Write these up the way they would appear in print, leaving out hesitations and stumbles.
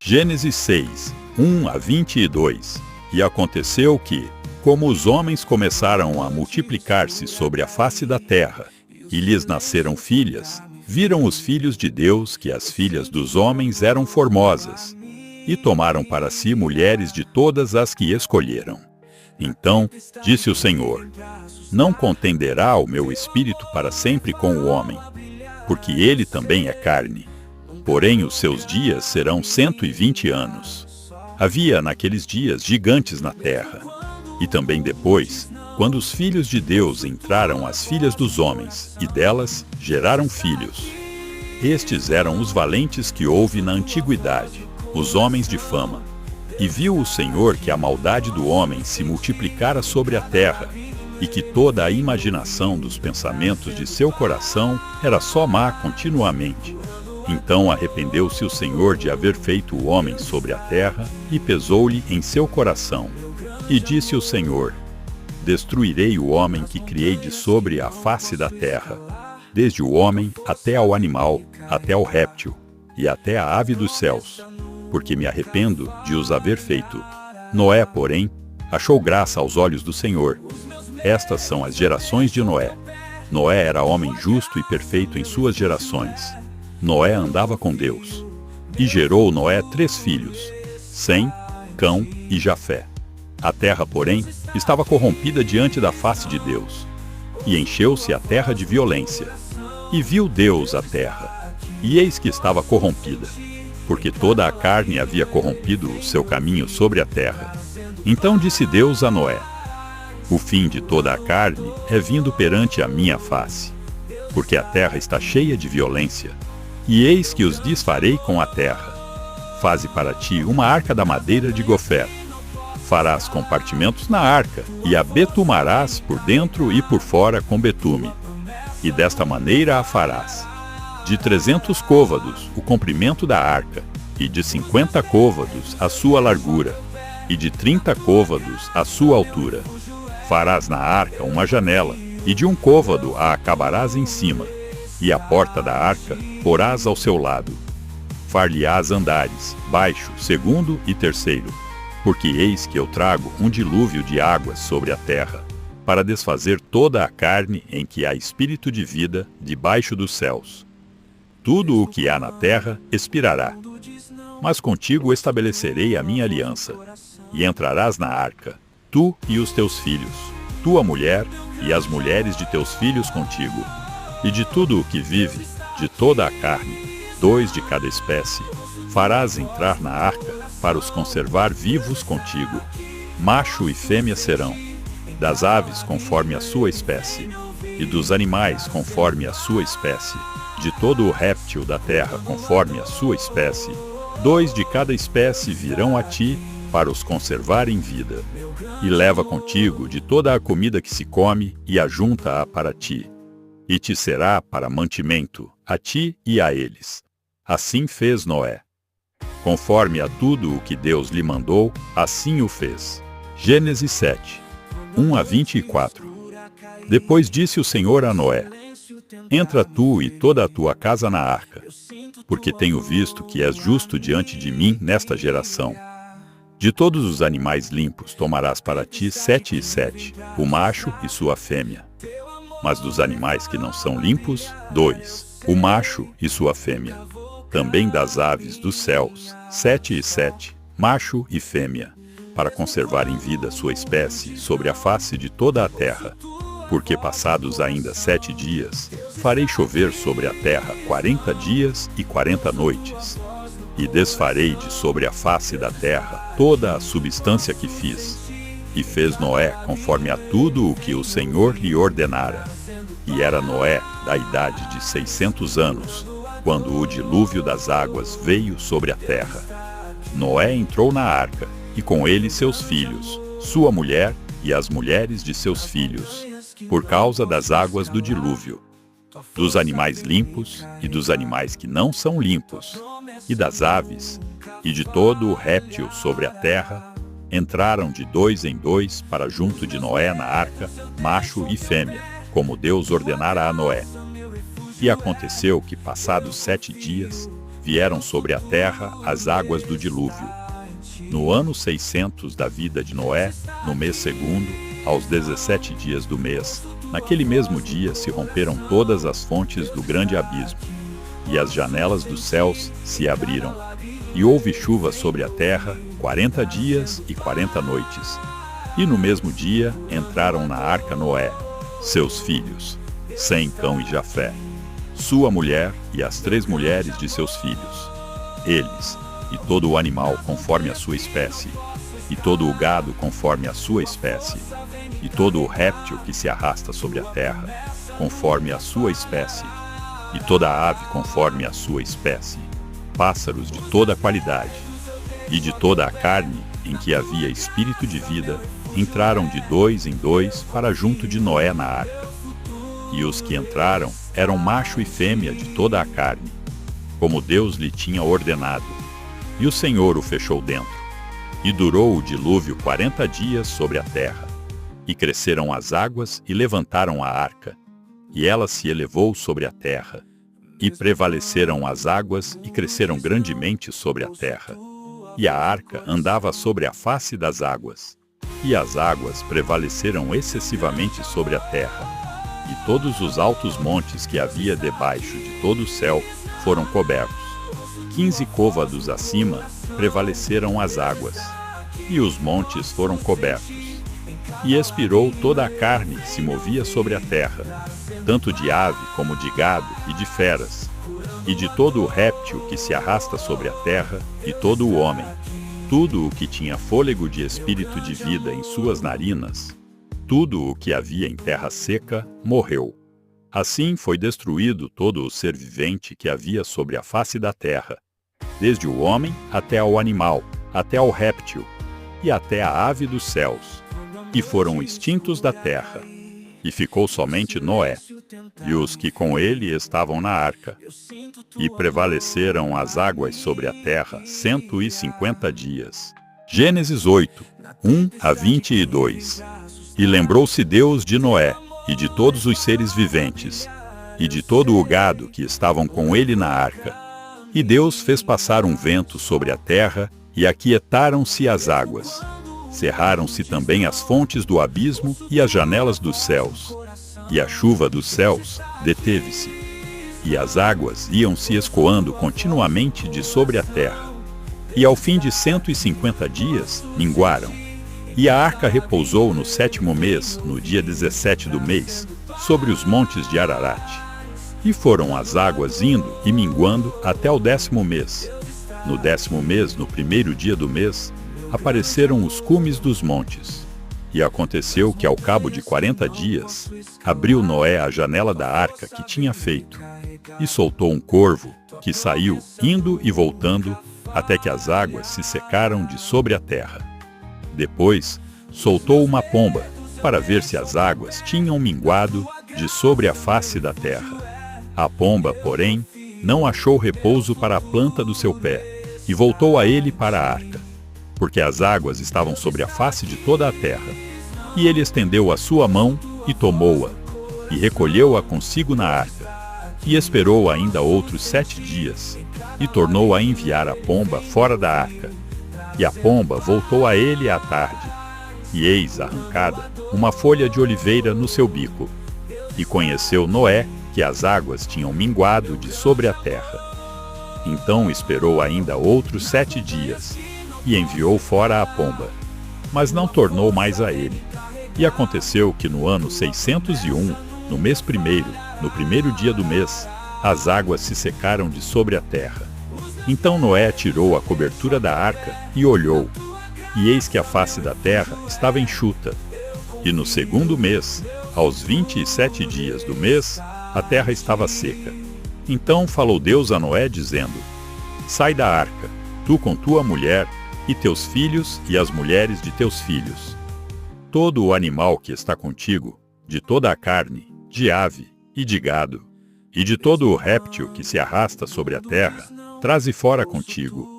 Gênesis 6, 1 a 22. E aconteceu que, como os homens começaram a multiplicar-se sobre a face da terra, e lhes nasceram filhas, viram os filhos de Deus que as filhas dos homens eram formosas, e tomaram para si mulheres de todas as que escolheram. Então disse o Senhor: não contenderá o meu espírito para sempre com o homem, porque ele também é carne. Porém os seus dias serão 120 anos. Havia naqueles dias gigantes na terra. E também depois, quando os filhos de Deus entraram as filhas dos homens, e delas geraram filhos. Estes eram os valentes que houve na antiguidade, os homens de fama. E viu o Senhor que a maldade do homem se multiplicara sobre a terra, e que toda a imaginação dos pensamentos de seu coração era só má continuamente. Então arrependeu-se o Senhor de haver feito o homem sobre a terra, e pesou-lhe em seu coração. E disse o Senhor: destruirei o homem que criei de sobre a face da terra, desde o homem até ao animal, até ao réptil, e até a ave dos céus, porque me arrependo de os haver feito. Noé, porém, achou graça aos olhos do Senhor. Estas são as gerações de Noé. Noé era homem justo e perfeito em suas gerações. Noé andava com Deus. E gerou Noé 3 filhos, Sem, Cão e Jafé. A terra, porém, estava corrompida diante da face de Deus. E encheu-se a terra de violência. E viu Deus a terra, e eis que estava corrompida, porque toda a carne havia corrompido o seu caminho sobre a terra. Então disse Deus a Noé: o fim de toda a carne é vindo perante a minha face, porque a terra está cheia de violência. E eis que os desfarei com a terra. Faze para ti uma arca da madeira de gofer. Farás compartimentos na arca, e a betumarás por dentro e por fora com betume. E desta maneira a farás: de 300 côvados o comprimento da arca, e de 50 côvados a sua largura, e de 30 côvados a sua altura. Farás na arca uma janela, e de 1 côvado a acabarás em cima, e a porta da arca porás ao seu lado. Far-lhe-ás andares, baixo, segundo e terceiro, porque eis que eu trago um dilúvio de águas sobre a terra, para desfazer toda a carne em que há espírito de vida debaixo dos céus. Tudo o que há na terra expirará. Mas contigo estabelecerei a minha aliança, e entrarás na arca, tu e os teus filhos, tua mulher e as mulheres de teus filhos contigo. E de tudo o que vive, de toda a carne, 2 de cada espécie, farás entrar na arca para os conservar vivos contigo. Macho e fêmea serão, das aves conforme a sua espécie, e dos animais conforme a sua espécie, de todo o réptil da terra conforme a sua espécie. 2 de cada espécie virão a ti para os conservar em vida. E leva contigo de toda a comida que se come e ajunta-a para ti. E te será para mantimento, a ti e a eles. Assim fez Noé. Conforme a tudo o que Deus lhe mandou, assim o fez. Gênesis 7, 1 a 24. Depois disse o Senhor a Noé: entra tu e toda a tua casa na arca, porque tenho visto que és justo diante de mim nesta geração. De todos os animais limpos tomarás para ti 7 e 7, o macho e sua fêmea. Mas dos animais que não são limpos, 2, o macho e sua fêmea. Também das aves dos céus, 7 e 7, macho e fêmea, para conservar em vida sua espécie sobre a face de toda a terra. Porque passados ainda 7 dias, farei chover sobre a terra 40 dias e 40 noites. E desfarei de sobre a face da terra toda a substância que fiz. E fez Noé conforme a tudo o que o Senhor lhe ordenara. E era Noé da idade de 600 anos, quando o dilúvio das águas veio sobre a terra. Noé entrou na arca, e com ele seus filhos, sua mulher e as mulheres de seus filhos, por causa das águas do dilúvio, dos animais limpos e dos animais que não são limpos, e das aves, e de todo o réptil sobre a terra, entraram de 2 em 2 para junto de Noé na arca, macho e fêmea, como Deus ordenara a Noé. E aconteceu que, passados 7 dias, vieram sobre a terra as águas do dilúvio. No ano 600 da vida de Noé, no mês segundo, aos 17 dias do mês, naquele mesmo dia se romperam todas as fontes do grande abismo, e as janelas dos céus se abriram. E houve chuva sobre a terra 40 dias e 40 noites. E no mesmo dia entraram na arca Noé, seus filhos, Sem, Cão e Jafé, sua mulher e as 3 mulheres de seus filhos, eles, e todo o animal conforme a sua espécie, e todo o gado conforme a sua espécie, e todo o réptil que se arrasta sobre a terra, conforme a sua espécie, e toda a ave conforme a sua espécie, pássaros de toda qualidade, e de toda a carne em que havia espírito de vida, entraram de 2 em 2 para junto de Noé na arca. E os que entraram eram macho e fêmea de toda a carne, como Deus lhe tinha ordenado. E o Senhor o fechou dentro. E durou o dilúvio 40 dias sobre a terra. E cresceram as águas e levantaram a arca, e ela se elevou sobre a terra. E prevaleceram as águas e cresceram grandemente sobre a terra. E a arca andava sobre a face das águas. E as águas prevaleceram excessivamente sobre a terra. E todos os altos montes que havia debaixo de todo o céu foram cobertos. 15 côvados acima prevaleceram as águas, e os montes foram cobertos. E expirou toda a carne que se movia sobre a terra, tanto de ave como de gado e de feras, e de todo o réptil que se arrasta sobre a terra, e todo o homem, tudo o que tinha fôlego de espírito de vida em suas narinas, tudo o que havia em terra seca, morreu. Assim foi destruído todo o ser vivente que havia sobre a face da terra, desde o homem até ao animal, até ao réptil, e até a ave dos céus, e foram extintos da terra. E ficou somente Noé, e os que com ele estavam na arca. E prevaleceram as águas sobre a terra 150 dias. Gênesis 8, 1 a 22. E lembrou-se Deus de Noé, e de todos os seres viventes, e de todo o gado que estavam com ele na arca. E Deus fez passar um vento sobre a terra, e aquietaram-se as águas. Cerraram-se também as fontes do abismo e as janelas dos céus. E a chuva dos céus deteve-se. E as águas iam se escoando continuamente de sobre a terra. E ao fim de 150 dias, minguaram. E a arca repousou no 7º mês, no dia 17 do mês, sobre os montes de Ararat. E foram as águas indo e minguando até o 10º mês. No 10º mês, no 1º dia do mês, apareceram os cumes dos montes. E aconteceu que ao cabo de 40 dias, abriu Noé a janela da arca que tinha feito, e soltou um corvo, que saiu, indo e voltando, até que as águas se secaram de sobre a terra. Depois, soltou uma pomba, para ver se as águas tinham minguado de sobre a face da terra. A pomba, porém, não achou repouso para a planta do seu pé, e voltou a ele para a arca, porque as águas estavam sobre a face de toda a terra. E ele estendeu a sua mão e tomou-a, e recolheu-a consigo na arca, e esperou ainda outros 7 dias, e tornou a enviar a pomba fora da arca. E a pomba voltou a ele à tarde, e eis arrancada uma folha de oliveira no seu bico. E conheceu Noé que as águas tinham minguado de sobre a terra. Então esperou ainda outros 7 dias, e enviou fora a pomba, mas não tornou mais a ele. E aconteceu que no ano 601, no mês primeiro, no 1º dia do mês, as águas se secaram de sobre a terra. Então Noé tirou a cobertura da arca e olhou, e eis que a face da terra estava enxuta. E no 2º mês, aos 27 dias do mês, a terra estava seca. Então falou Deus a Noé, dizendo: Sai da arca, tu com tua mulher, e teus filhos e as mulheres de teus filhos. Todo o animal que está contigo, de toda a carne, de ave e de gado, e de todo o réptil que se arrasta sobre a terra, traze fora contigo.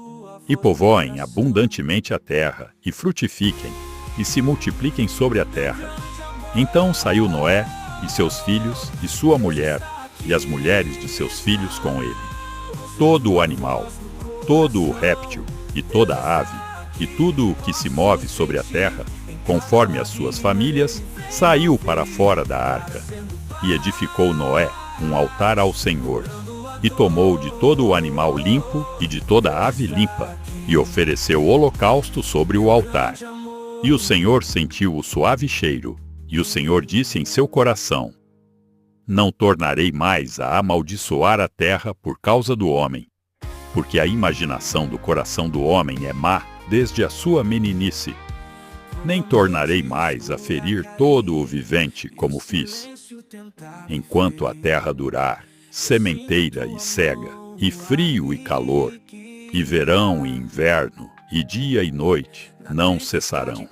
E povoem abundantemente a terra, e frutifiquem, e se multipliquem sobre a terra. Então saiu Noé, e seus filhos, e sua mulher, e as mulheres de seus filhos com ele. todo o animal, todo o réptil e toda a ave, e tudo o que se move sobre a terra, conforme as suas famílias, saiu para fora da arca. E edificou Noé um altar ao Senhor, e tomou de todo o animal limpo e de toda a ave limpa, e ofereceu holocausto sobre o altar. E o Senhor sentiu o suave cheiro, e o Senhor disse em seu coração: Não tornarei mais a amaldiçoar a terra por causa do homem, porque a imaginação do coração do homem é má desde a sua meninice. Nem tornarei mais a ferir todo o vivente como fiz. Enquanto a terra durar, sementeira e cega, e frio e calor, e verão e inverno, e dia e noite, não cessarão.